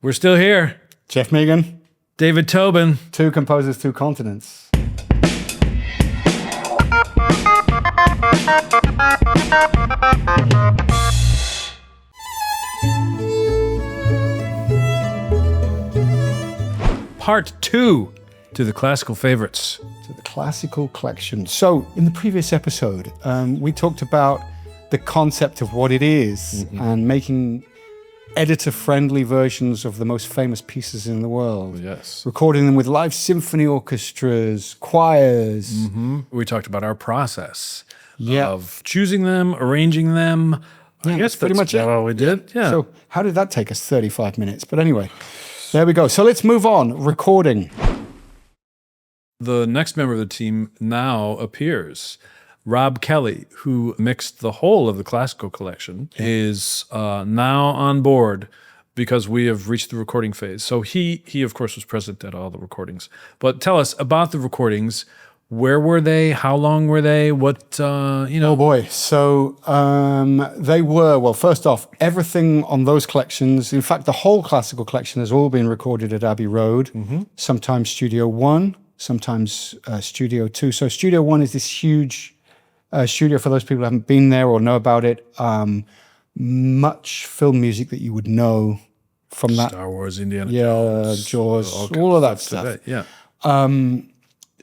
We're still here. Jeff Megan. David Tobin. Two composers, two continents. Part 2 to the classical favorites. To the classical collection. So, in the previous episode, we talked about the concept of what it is and making editor-friendly versions of the most famous pieces in the world. Yes. Recording them with live symphony orchestras, choirs. We talked about our process Yeah. of choosing them, arranging them. I guess that's pretty that's much it. all we did. Yeah. So how did that take us 35 minutes? But anyway, there we go. So let's move on. Recording. The next member of the team now appears. Rob Kelly, who mixed the whole of the classical collection, is now on board because we have reached the recording phase. So he of course, was present at all the recordings. But tell us about the recordings. Where were they? How long were they? What, Oh boy. So they were, well, first off, everything on those collections, in fact, the whole classical collection has all been recorded at Abbey Road, sometimes Studio 1, sometimes Studio 2. So Studio 1 is this huge studio for those people who haven't been there or know about it. Much film music that you would know from that. Star Wars, Indiana Jones, Jaws, all of that stuff. Yeah.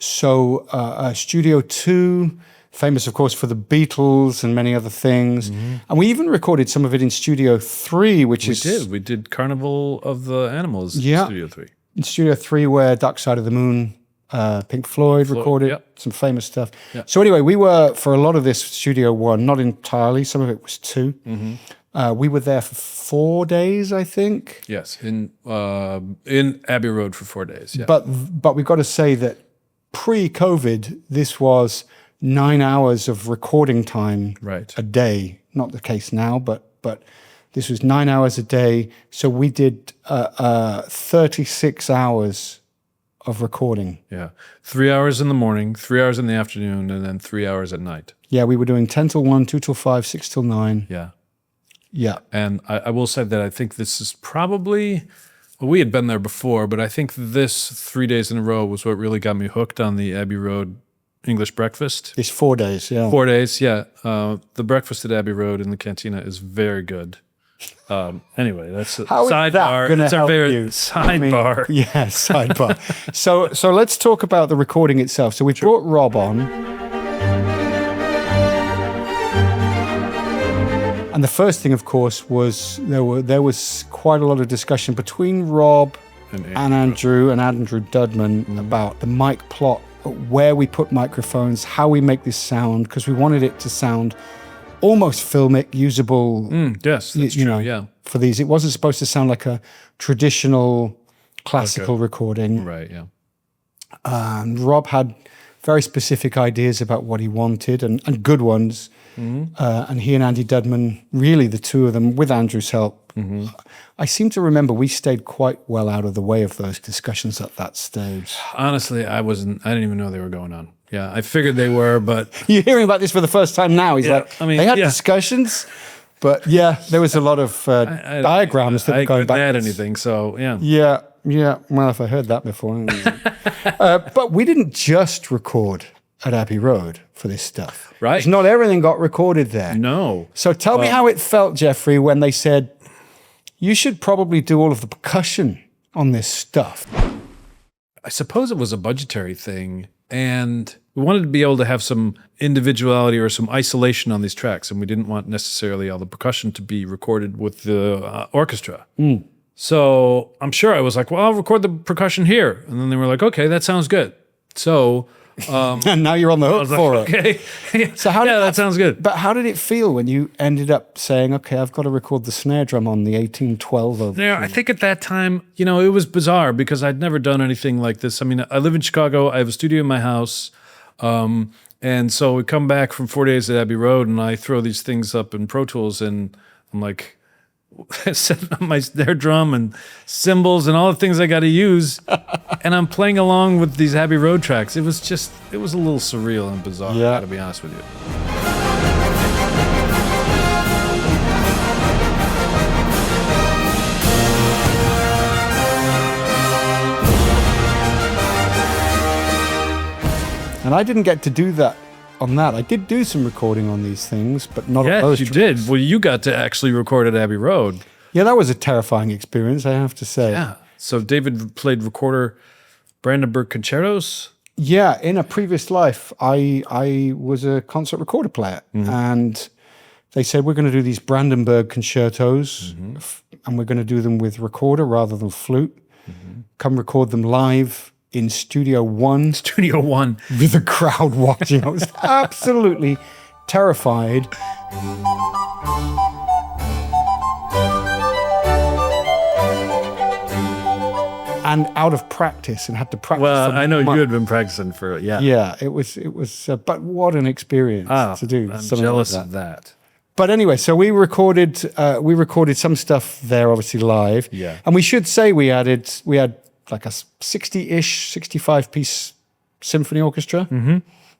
So Studio 2, famous, of course, for the Beatles and many other things. And we even recorded some of it in Studio 3, which We did Carnival of the Animals in Studio 3. In Studio 3, where Dark Side of the Moon, Pink Floyd recorded some famous stuff. Yep. So anyway, we were, for a lot of this, Studio 1, not entirely, some of it was 2. We were there for 4 days, I think. Yes, in Abbey Road for 4 days. Yeah. But we've got to say that pre-COVID, this was 9 hours of recording time a day. Not the case now, but this was 9 hours a day. So we did 36 hours of recording. Yeah. 3 hours in the morning, 3 hours in the afternoon, and then 3 hours at night. Yeah, we were doing 10 till 1, 2 till 5, 6 till 9. Yeah. Yeah. And I will say that I think this is probably, well, we had been there before, but I think this 3 days in a row was what really got me hooked on the Abbey Road English breakfast. It's 4 days, yeah. 4 days, yeah. The breakfast at Abbey Road in the cantina is very good. Anyway, that's a sidebar. It's our favorite sidebar. Yeah, sidebar. So let's talk about the recording itself. So we brought Rob on. And the first thing, of course, was there was quite a lot of discussion between Rob and Andrew Dudman about the mic plot, where we put microphones, how we make this sound, because we wanted it to sound almost filmic, usable. Yes, that's true, yeah. For these, it wasn't supposed to sound like a traditional classical recording. Right, yeah. And Rob had very specific ideas about what he wanted, and good ones. And he and Andy Dudman, really the two of them, with Andrew's help. I seem to remember we stayed quite well out of the way of those discussions at that stage. Honestly, I didn't even know they were going on. Yeah, I figured they were, but... You're hearing about this for the first time now. He's they had discussions, but there was a lot of diagrams that were going back. I couldn't add anything, so yeah. Yeah. Well, if I heard that before. But we didn't just record at Abbey Road for this stuff. Right. 'Cause not everything got recorded there. No. So tell me how it felt, Jeffrey, when they said, you should probably do all of the percussion on this stuff. I suppose it was a budgetary thing, and we wanted to be able to have some individuality or some isolation on these tracks, and we didn't want necessarily all the percussion to be recorded with the orchestra. So I'm sure I was like, well, I'll record the percussion here. And then they were like, okay, that sounds good. So... and now you're on the hook for it. Okay. So that sounds good. But how did it feel when you ended up saying, okay, I've got to record the snare drum on the 1812 Overture? Yeah, I think at that time, it was bizarre because I'd never done anything like this. I mean, I live in Chicago. I have a studio in my house. And so we come back from 4 days at Abbey Road and I throw these things up in Pro Tools and I'm like, set up my snare drum and cymbals and all the things I got to use, and I'm playing along with these Abbey Road tracks. It was a little surreal and bizarre, to be honest with you. And I didn't get to do that on that. I did do some recording on these things, but not on Yes, those you tracks. did. Well, you got to actually record at Abbey Road. Yeah, that was a terrifying experience, I have to say. Yeah. So David played recorder Brandenburg concertos. Yeah, in a previous life, I was a concert recorder player, and they said we're going to do these Brandenburg concertos, and we're going to do them with recorder rather than flute. Come record them live in Studio One. Studio One. With the crowd watching. I was absolutely terrified. And out of practice, and had to practice. Well, for I know months. you had been practicing for it. Yeah. Yeah, it was. But what an experience to do. I'm something jealous like of that. But anyway, so we recorded some stuff there, obviously live. Yeah. And we should say we had like a 60-ish, 65-piece symphony orchestra.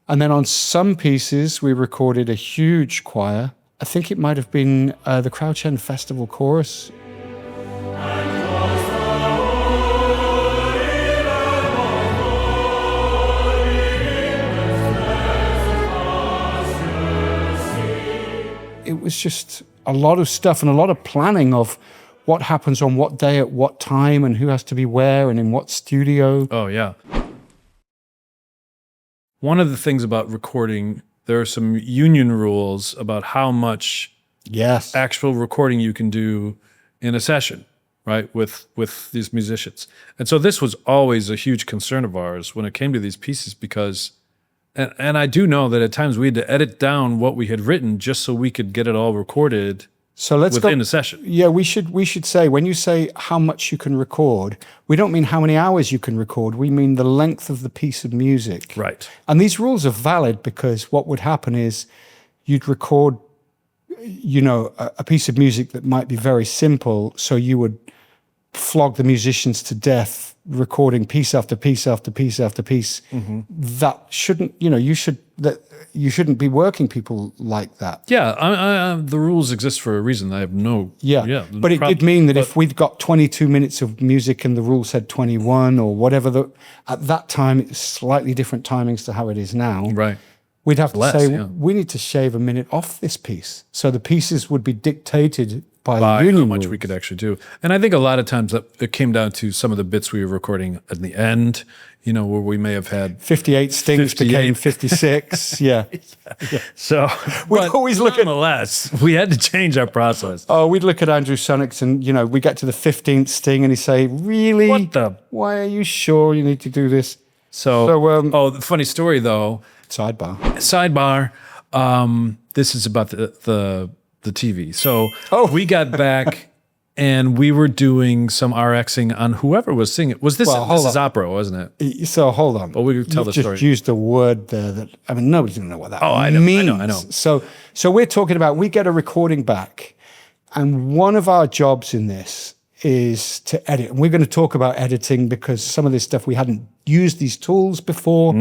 And then on some pieces, we recorded a huge choir. I think it might have been the Crouch End Festival Chorus. It was just a lot of stuff and a lot of planning of what happens on what day at what time and who has to be where and in what studio. Oh, yeah. One of the things about recording, there are some union rules about how much Yes. actual recording you can do in a session, right, with these musicians. And so this was always a huge concern of ours when it came to these pieces because, and I do know that at times we had to edit down what we had written just so we could get it all recorded So let's within go. a session. Yeah, we should say, when you say how much you can record, we don't mean how many hours you can record. We mean the length of the piece of music. Right. And these rules are valid because what would happen is you'd record, a piece of music that might be very simple. So you would flog the musicians to death, recording piece after piece after piece after piece. That shouldn't, you shouldn't be working people like that. Yeah, the rules exist for a reason. I have no... Yeah, but it did mean that if we'd got 22 minutes of music and the rule said 21 or whatever, at that time, it's slightly different timings to how it is now. Right. We'd have to Less, say, yeah. we need to shave a minute off this piece. So the pieces would be dictated by How union much rules. we could actually do. And I think a lot of times that it came down to some of the bits we were recording at the end, where we may have had... 58 stings 58. became 56. Yeah. So We'd but always look at... nonetheless, we had to change our process. Oh, we'd look at Andrew Sonics and, we get to the 15th sting and he'd say, really? What the... Why are you sure you need to do this? So the funny story though, Sidebar. this is about the TV. So Oh. we got back and we were doing some RXing on whoever was singing. Was this, Well, hold this is on. opera, wasn't it? So hold on. Well, we could tell You've the just story. used a word there that, nobody's going to know what that I means. know. So we're talking about, we get a recording back, and one of our jobs in this is to edit. And we're going to talk about editing because some of this stuff, we hadn't used these tools before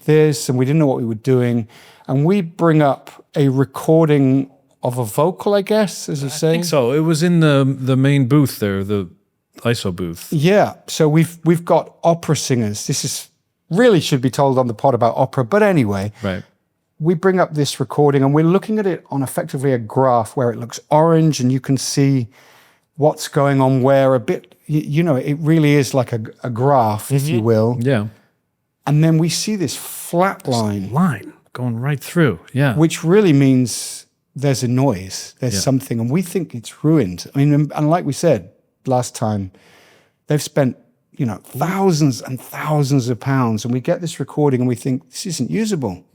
this, and we didn't know what we were doing. And we bring up a recording of a vocal, I guess, as you say. I think so. It was in the main booth there, the ISO booth. Yeah, so we've got opera singers. This is really should be told on the pod about opera, but anyway, Right. we bring up this recording and we're looking at it on effectively a graph where it looks orange and you can see what's going on where a bit. It really is like a graph, if you will. Yeah. And then we see this flat line, Line going right through. Yeah. which really means there's a noise, there's something, and we think it's ruined. I mean, and like we said last time, they've spent, thousands and thousands of pounds, and we get this recording and we think this isn't usable.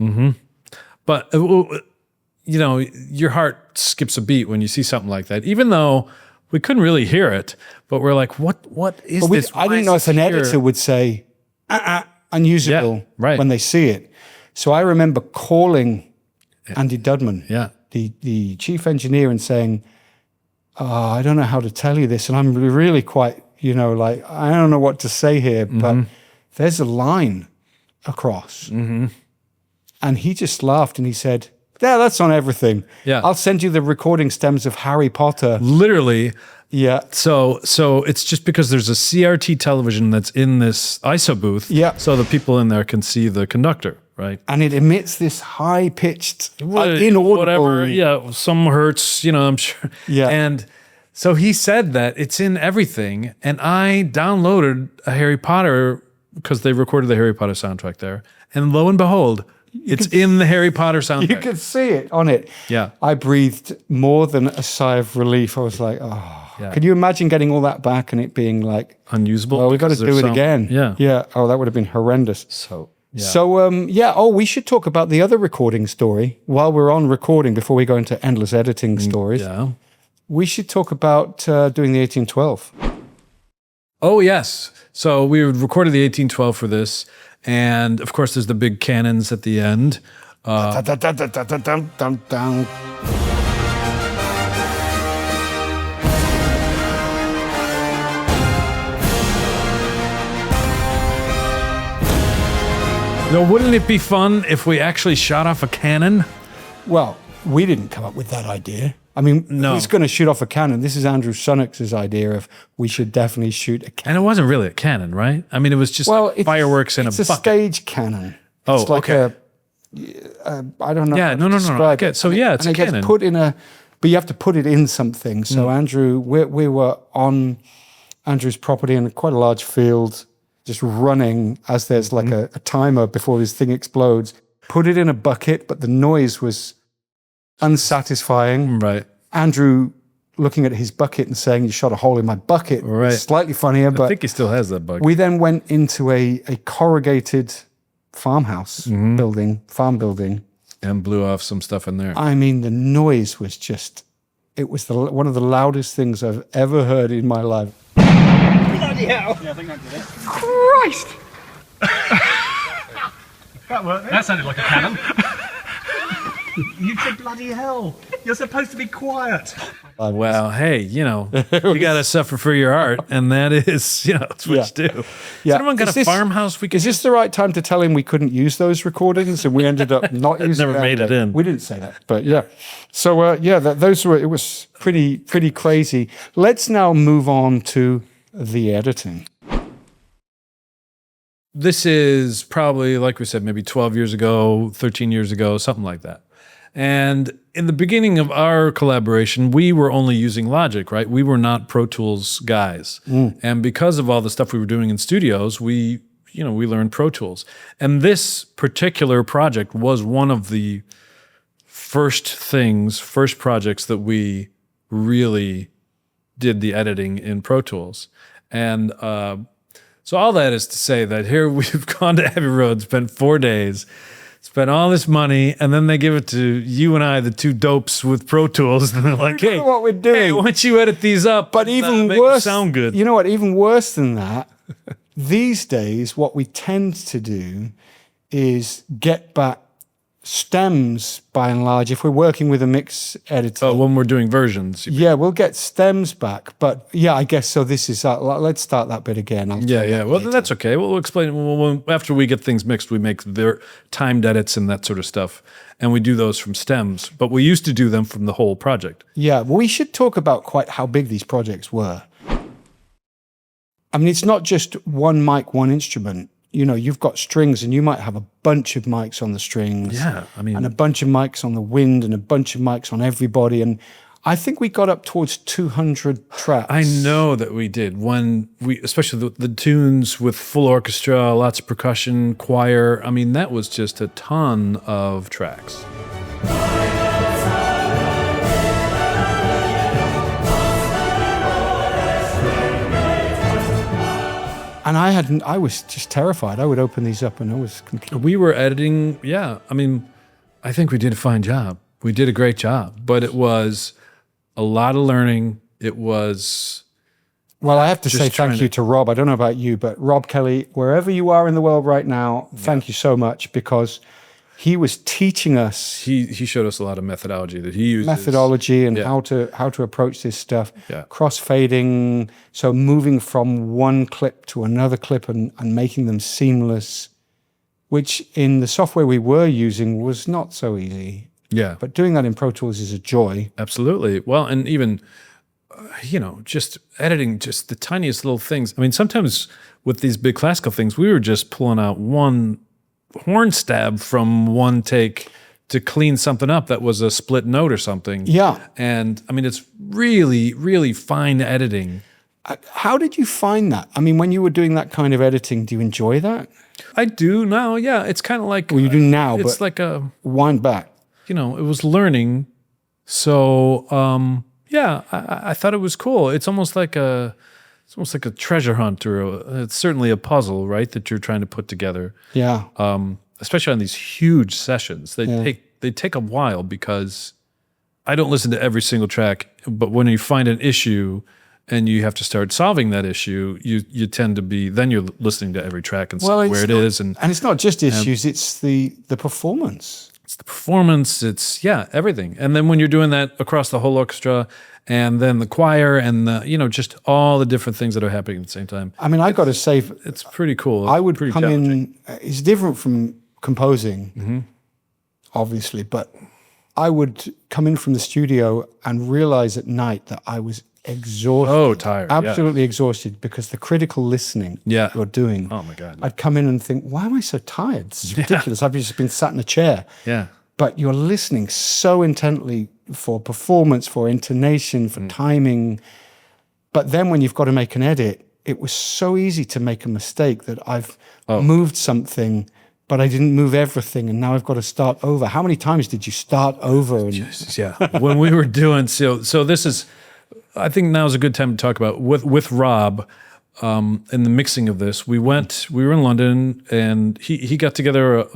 But, your heart skips a beat when you see something like that, even though we couldn't really hear it, but we're like, what is But this? I Why didn't know is if an this here? editor would say, unusable Yeah, right. when they see it. So I remember calling Andy Dudman, Yeah. the chief engineer, and saying, I don't know how to tell you this. And I'm really quite, I don't know what to say here, but there's a line across. And he just laughed and he said, yeah, that's on everything. Yeah. I'll send you the recording stems of Harry Potter. Literally. Yeah. So it's just because there's a CRT television that's in this ISO booth. Yeah. So the people in there can see the conductor. right? And it emits this high-pitched, inaudible... Whatever, yeah, some hertz, I'm sure. Yeah. And so he said that it's in everything, and I downloaded a Harry Potter, because they recorded the Harry Potter soundtrack there, and lo and behold, it's in the Harry Potter soundtrack. You could see it on it. Yeah. I breathed more than a sigh of relief. I was like, oh... Yeah. Can you imagine getting all that back and it being like... Unusable? Well, we've got to do it again. Yeah. Yeah. Oh, that would have been horrendous. So, yeah. So, we should talk about the other recording story while we're on recording before we go into endless editing stories. Yeah. We should talk about doing the 1812. Oh, yes. So we recorded the 1812 for this. And, of course, there's the big cannons at the end. Now, wouldn't it be fun if we actually shot off a cannon? Well, we didn't come up with that idea. I mean, No. who's going to shoot off a cannon? This is Andrew Sunnock's idea of we should definitely shoot a cannon. And it wasn't really a cannon, right? I mean, it was just fireworks in a bucket. It's a stage cannon. Oh, it's like okay. I don't know. Yeah, how to no. describe Okay, it. so yeah, it's and a it cannon. gets put in but you have to put it in something. So Andrew, we were on Andrew's property in quite a large field, just running as there's like a timer before this thing explodes. Put it in a bucket, but the noise was unsatisfying. Right. Andrew looking at his bucket and saying, "You shot a hole in my bucket." Right. Slightly funnier, but I think he still has that bucket. we then went into a corrugated farmhouse farm building. And blew off some stuff in there. I mean, the noise was it was one of the loudest things I've ever heard in my life. Bloody hell! Yeah, I think that did it. Christ! That worked. That sounded like a cannon. You said bloody hell. You're supposed to be quiet. Well, hey, you got to suffer for your art, and that is, it's what you do. Yeah. Has anyone got a farmhouse we could... Is this the right time to tell him we couldn't use those recordings, and we ended up not using Never made it in. We didn't say that, but yeah. So it was pretty crazy. Let's now move on to the editing. This is probably, like we said, maybe 12 years ago, 13 years ago, something like that. And in the beginning of our collaboration, we were only using Logic, right? We were not Pro Tools guys. And because of all the stuff we were doing in studios, we learned Pro Tools. And this particular project was one of the first projects that we really did the editing in Pro Tools. And so all that is to say that here we've gone to Abbey Road, spent 4 days, spent all this money, and then they give it to you and I, the two dopes with Pro Tools, and they're like, "Hey, what we're doing. Hey, once you edit these up, But even make them worse, sound good." You know what? Even worse than that, these days, what we tend to do is get back stems, by and large, if we're working with a mix editor. Oh, when we're doing versions. Yeah, we'll get stems back. But yeah, I guess so. This is let's start that bit again. Yeah. Well, that's okay. We'll explain it. After we get things mixed, we make their timed edits and that sort of stuff. And we do those from stems. But we used to do them from the whole project. Yeah, well, we should talk about quite how big these projects were. I mean, it's not just one mic, one instrument. You've got strings, and you might have a bunch of mics on the strings. Yeah, I mean... And a bunch of mics on the wind, and a bunch of mics on everybody. And I think we got up towards 200 tracks. I know that we did. When especially the tunes with full orchestra, lots of percussion, choir. I mean, that was just a ton of tracks. And I was just terrified. I would open these up and I was completely... We were editing, yeah. I mean, I think we did a fine job. We did a great job, but it was a lot of learning. It was... Well, I have to say thank you to Rob. I don't know about you, but Rob Kelly, wherever you are in the world right now, thank you so much, because he was teaching us... He showed us a lot of methodology that he uses. Methodology and how to approach this stuff. Yeah. Crossfading, so moving from one clip to another clip and making them seamless, which in the software we were using was not so easy. Yeah. But doing that in Pro Tools is a joy. Absolutely. Well, and even, just editing just the tiniest little things. I mean, sometimes with these big classical things, we were just pulling out one horn stab from one take to clean something up that was a split note or something. Yeah. And I mean, it's really, really fine editing. How did you find that? I mean, when you were doing that kind of editing, do you enjoy that? I do now, yeah. It's kind of like... Well, you do now, it's but like a... wind back. You know, it was learning. So, yeah, I thought it was cool. It's almost like a treasure hunt, or it's certainly a puzzle, right, that you're trying to put together. Yeah. Especially on these huge sessions. They take a while because I don't listen to every single track, but when you find an issue and you have to start solving that issue, you tend to be, then you're listening to every track and see where it is. And it's not just issues, it's the performance. It's the performance, it's, everything. And then when you're doing that across the whole orchestra, and then the choir, and just all the different things that are happening at the same time. I mean, I got to say, it's pretty cool. I would come in, it's different from composing, obviously, but I would come in from the studio and realize at night that I was exhausted. Oh, tired. Absolutely exhausted, because the critical listening you're doing. Oh, my God. I'd come in and think, why am I so tired? This is ridiculous. I've just been sat in a chair. Yeah. But you're listening so intently for performance, for intonation, for timing. But then when you've got to make an edit, it was so easy to make a mistake that I've moved something, but I didn't move everything, and now I've got to start over. How many times did you start over? And Jesus, yeah. When we were doing, so this is, I think now is a good time to talk about, with Rob, in the mixing of this, we were in London, and he got together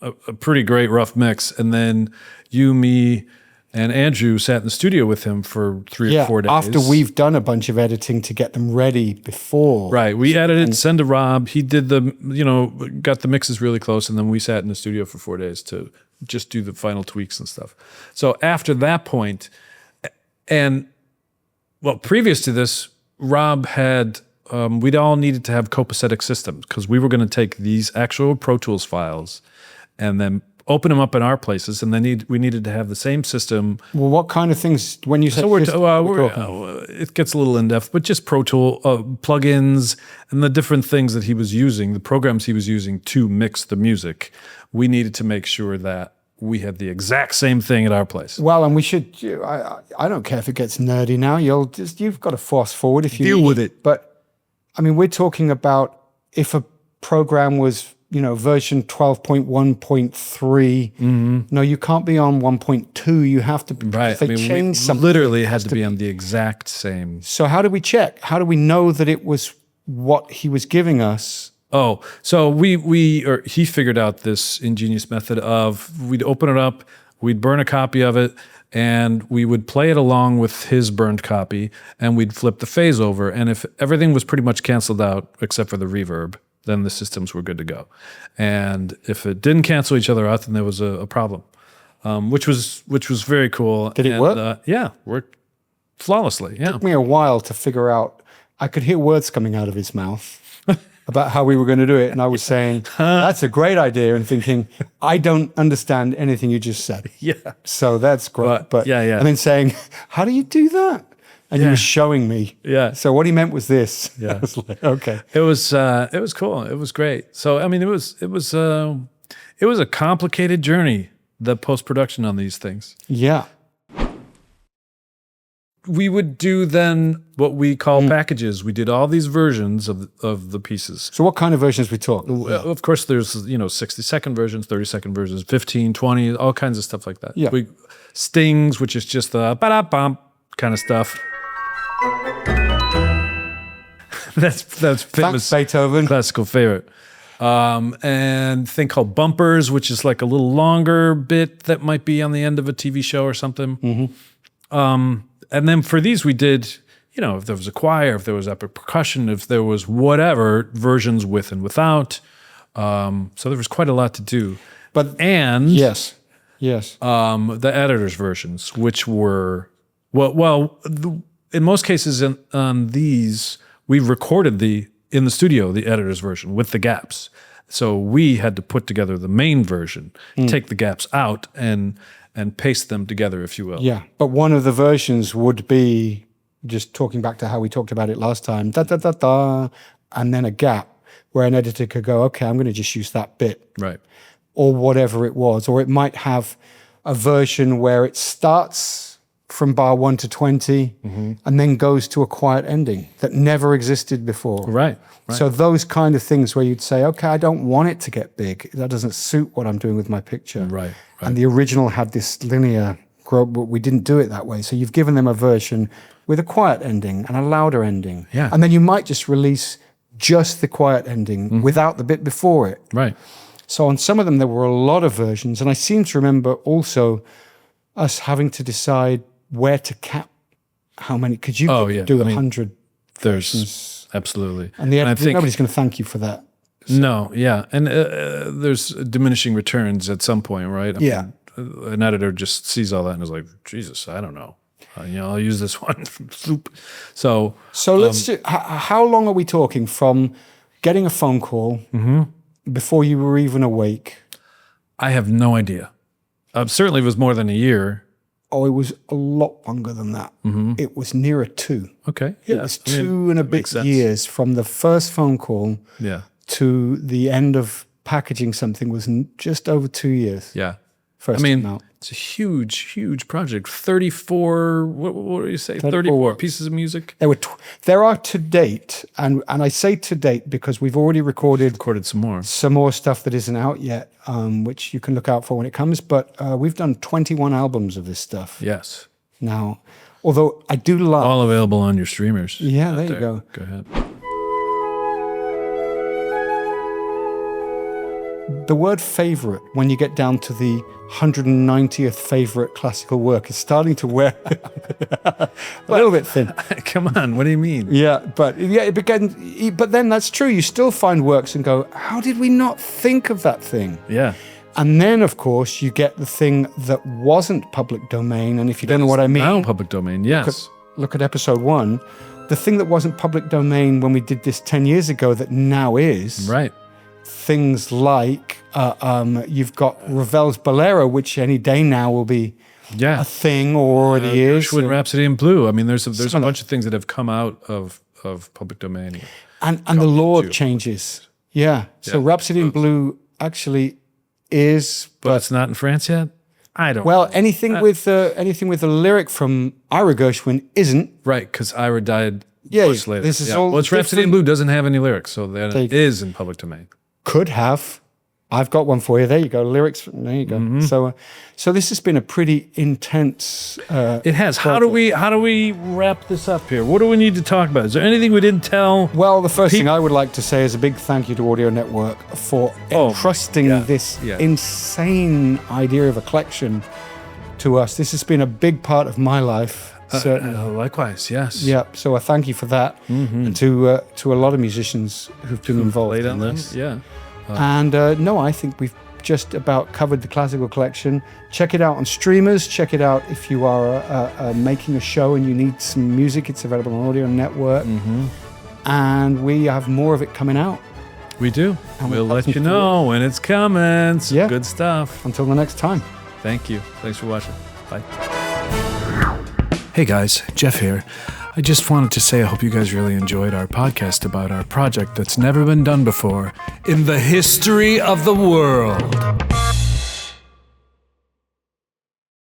a pretty great rough mix, and then you, me, and Andrew sat in the studio with him for 3 or 4 days. After we've done a bunch of editing to get them ready before. Right. We edited, send to Rob. He did got the mixes really close, and then we sat in the studio for 4 days to just do the final tweaks and stuff. So after that point, previous to this, Rob had, we'd all needed to have copacetic systems, because we were going to take these actual Pro Tools files and then open them up in our places, and then we needed to have the same system. Well, what kind of things, when you say... So it gets a little in-depth, but just Pro Tool plugins and the different things that he was using, the programs he was using to mix the music, we needed to make sure that we had the exact same thing at our place. Well, and we should, I don't care if it gets nerdy now, you've got to fast forward if you deal with it. But, I mean, we're talking about if a program was, version 12.1.3. No, you can't be on 1.2. You have to, right. They changed something. Literally had to be on the exact same. So how do we check? How do we know that it was what he was giving us? Oh, so he figured out this ingenious method of, we'd open it up, we'd burn a copy of it, and we would play it along with his burned copy, and we'd flip the phase over. And if everything was pretty much canceled out except for the reverb, then the systems were good to go. And if it didn't cancel each other out, then there was a problem, which was very cool. Did it work? Yeah, worked flawlessly. Yeah. It took me a while to figure out. I could hear words coming out of his mouth about how we were going to do it, and I was saying, that's a great idea, and thinking, I don't understand anything you just said. Yeah. So that's great. But yeah. And then saying, how do you do that? And he was showing me. Yeah. So what he meant was this. Yeah. I was like, okay. It was cool. It was great. So I mean, it was a complicated journey, the post-production on these things. Yeah. We would do then what we call packages. We did all these versions of the pieces. So what kind of versions we talk? Of course, there's 60-second versions, 30-second versions, 15, 20, all kinds of stuff like that. Yeah. Stings, which is just the ba-da-bum kind of stuff. That's famous. Thanks, Beethoven. Classical favorite. And thing called bumpers, which is like a little longer bit that might be on the end of a TV show or something. And then for these, we did, if there was a choir, if there was epic percussion, if there was whatever, versions with and without. So there was quite a lot to do. Yes. The editor's versions, which were, in most cases on these, we recorded in the studio, the editor's version with the gaps. So we had to put together the main version, take the gaps out, and paste them together, if you will. Yeah, but one of the versions would be, just talking back to how we talked about it last time, da-da-da-da, and then a gap. where an editor could go, okay, I'm going to just use that bit. Right. Or whatever it was. Or it might have a version where it starts from bar 1 to 20 and then goes to a quiet ending that never existed before. Right. So those kind of things where you'd say, okay, I don't want it to get big. That doesn't suit what I'm doing with my picture. Right. And the original had this linear growth, but we didn't do it that way. So you've given them a version with a quiet ending and a louder ending. Yeah. And then you might just release just the quiet ending without the bit before it. Right. So on some of them, there were a lot of versions. And I seem to remember also us having to decide where to cap how many, because you could do 100 There's absolutely. and I think nobody's going to thank you for that. No, yeah. And there's diminishing returns at some point, right? I mean, an editor just sees all that and is like, Jesus, I don't know. I'll use this one. So let's do, how long are we talking from getting a phone call before you were even awake? I have no idea. Certainly it was more than a year. Oh, it was a lot longer than that. It was nearer 2. Okay. It was 2 and a bit years from the first phone call to the end of packaging something was just over 2 years. Yeah. First amount. It's a huge, huge project. 34, what do you say? 34 pieces of music? There are to date, and I say to date because we've already recorded some more stuff that isn't out yet, which you can look out for when it comes. But we've done 21 albums of this stuff. Yes. Now, although I do love... All available on your streamers. Yeah, there you go. Go ahead. The word favorite, when you get down to the 190th favorite classical work, is starting to wear a little bit thin. Come on, what do you mean? Yeah, but it began. But then that's true. You still find works and go, how did we not think of that thing? Yeah. And then, of course, you get the thing that wasn't public domain. And if you don't know what I mean, now public domain, yes. Look at episode 1. The thing that wasn't public domain when we did this 10 years ago that now is. Right. Things like you've got Ravel's Bolero, which any day now will be a thing, or already is. Gershwin Rhapsody in Blue. I mean, there's a bunch of things that have come out of public domain. And the law changes. Yeah. So Rhapsody in Blue actually is, but it's not in France yet. I don't. Well, anything with a lyric from Ira Gershwin isn't. Right, because Ira died. Yeah, much later. This is all. Well, it's Rhapsody in Blue doesn't have any lyrics, so that it is in public domain. Could have. I've got one for you. There you go. Lyrics. There you go. So this has been a pretty intense. It has. How do we wrap this up here? What do we need to talk about? Is there anything we didn't tell? Well, the first thing I would like to say is a big thank you to Audio Network for entrusting this insane idea of a collection to us. This has been a big part of my life. Likewise, yes. Yeah, so I thank you for that, and to a lot of musicians who've been involved in this. Yeah. And no, I think we've just about covered the classical collection. Check it out on streamers. Check it out if you are making a show and you need some music. It's available on Audio Network. And we have more of it coming out. We do. And we'll let you know when it's coming. Some good stuff. Until the next time. Thank you. Thanks for watching. Bye. Hey guys, Jeff here. I just wanted to say I hope you guys really enjoyed our podcast about our project that's never been done before in the history of the world.